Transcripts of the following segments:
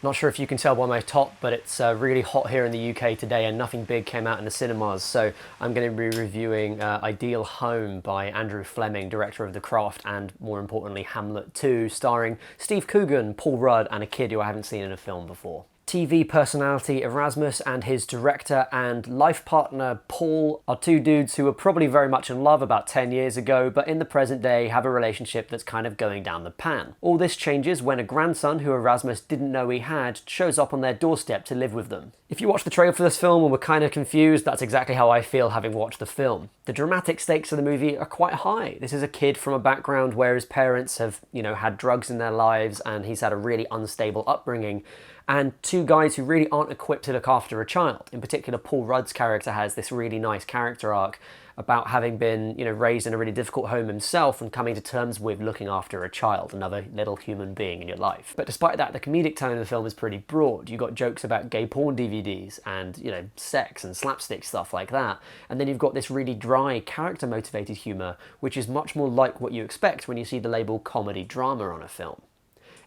Not sure if you can tell by my top, but it's really hot here in the UK today and nothing big came out in the cinemas. So I'm going to be reviewing Ideal Home by Andrew Fleming, director of The Craft and, more importantly, Hamlet 2, starring Steve Coogan, Paul Rudd and a kid who I haven't seen in a film before. TV personality Erasmus and his director and life partner Paul are two dudes who were probably very much in love about 10 years ago, but in the present day have a relationship that's kind of going down the pan. All this changes when a grandson who Erasmus didn't know he had shows up on their doorstep to live with them. If you watched the trailer for this film and were kind of confused, that's exactly how I feel having watched the film. The dramatic stakes of the movie are quite high. This is a kid from a background where his parents have, had drugs in their lives and he's had a really unstable upbringing, and two guys who really aren't equipped to look after a child. In particular, Paul Rudd's character has this really nice character arc about having been, raised in a really difficult home himself and coming to terms with looking after a child, another little human being in your life. But despite that, the comedic tone of the film is pretty broad. You've got jokes about gay porn DVDs and, sex and slapstick stuff like that. And then you've got this really dry, character-motivated humour, which is much more like what you expect when you see the label comedy drama on a film.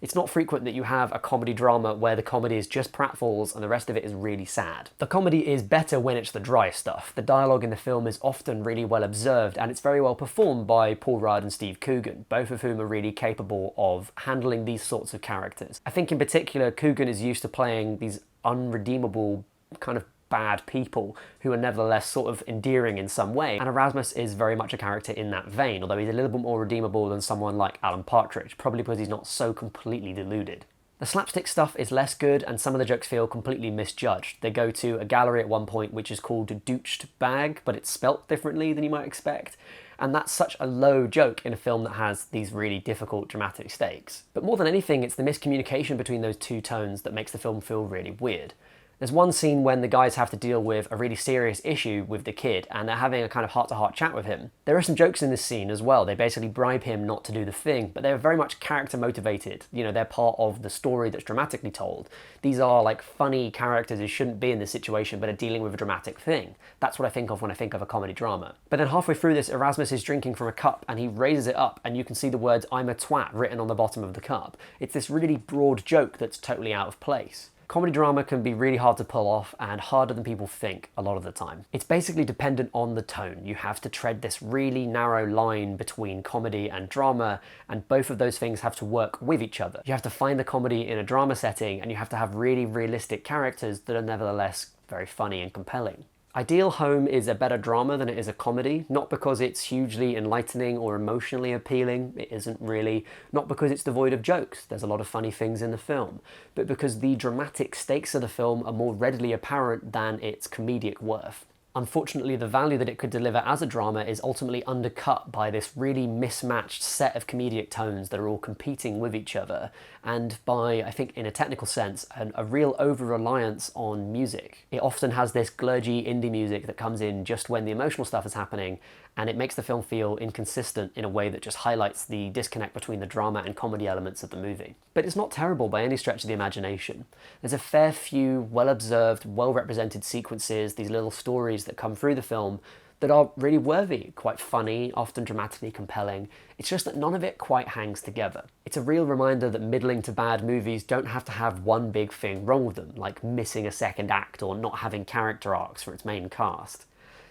It's not frequent that you have a comedy drama where the comedy is just pratfalls and the rest of it is really sad. The comedy is better when it's the dry stuff. The dialogue in the film is often really well observed and it's very well performed by Paul Rudd and Steve Coogan, both of whom are really capable of handling these sorts of characters. I think in particular Coogan is used to playing these unredeemable kind of bad people who are nevertheless sort of endearing in some way, and Erasmus is very much a character in that vein, although he's a little bit more redeemable than someone like Alan Partridge, probably because he's not so completely deluded. The slapstick stuff is less good and some of the jokes feel completely misjudged. They go to a gallery at one point which is called Dooched Bag, but it's spelt differently than you might expect. And that's such a low joke in a film that has these really difficult dramatic stakes. But more than anything, it's the miscommunication between those two tones that makes the film feel really weird. There's one scene when the guys have to deal with a really serious issue with the kid and they're having a kind of heart-to-heart chat with him. There are some jokes in this scene as well. They basically bribe him not to do the thing, but they're very much character motivated. They're part of the story that's dramatically told. These are like funny characters who shouldn't be in this situation but are dealing with a dramatic thing. That's what I think of when I think of a comedy drama. But then halfway through this, Erasmus is drinking from a cup and he raises it up and you can see the words "I'm a twat" written on the bottom of the cup. It's this really broad joke that's totally out of place. Comedy drama can be really hard to pull off and harder than people think a lot of the time. It's basically dependent on the tone. You have to tread this really narrow line between comedy and drama, and both of those things have to work with each other. You have to find the comedy in a drama setting, and you have to have really realistic characters that are nevertheless very funny and compelling. Ideal Home is a better drama than it is a comedy, not because it's hugely enlightening or emotionally appealing, it isn't really, not because it's devoid of jokes, there's a lot of funny things in the film, but because the dramatic stakes of the film are more readily apparent than its comedic worth. Unfortunately, the value that it could deliver as a drama is ultimately undercut by this really mismatched set of comedic tones that are all competing with each other, and by, I think in a technical sense, a real over-reliance on music. It often has this glurgy indie music that comes in just when the emotional stuff is happening, and it makes the film feel inconsistent in a way that just highlights the disconnect between the drama and comedy elements of the movie. But it's not terrible by any stretch of the imagination. There's a fair few well-observed, well-represented sequences, these little stories that come through the film that are really worthy, quite funny, often dramatically compelling. It's just that none of it quite hangs together. It's a real reminder that middling to bad movies don't have to have one big thing wrong with them, like missing a second act or not having character arcs for its main cast.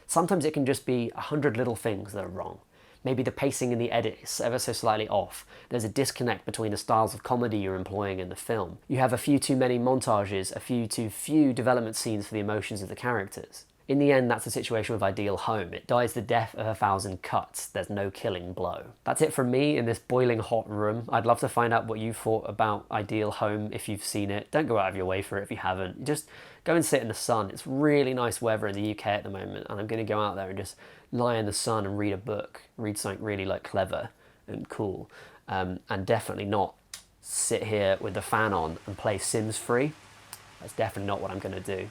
Sometimes it can just be 100 little things that are wrong. Maybe the pacing in the edit is ever so slightly off. There's a disconnect between the styles of comedy you're employing in the film. You have a few too many montages, a few too few development scenes for the emotions of the characters. In the end, that's the situation with Ideal Home. It dies the death of 1,000 cuts. There's no killing blow. That's it from me in this boiling hot room. I'd love to find out what you thought about Ideal Home if you've seen it. Don't go out of your way for it if you haven't. Just go and sit in the sun. It's really nice weather in the UK at the moment, and I'm going to go out there and just lie in the sun and read a book. Read something really clever and cool. And definitely not sit here with the fan on and play Sims 3. That's definitely not what I'm going to do.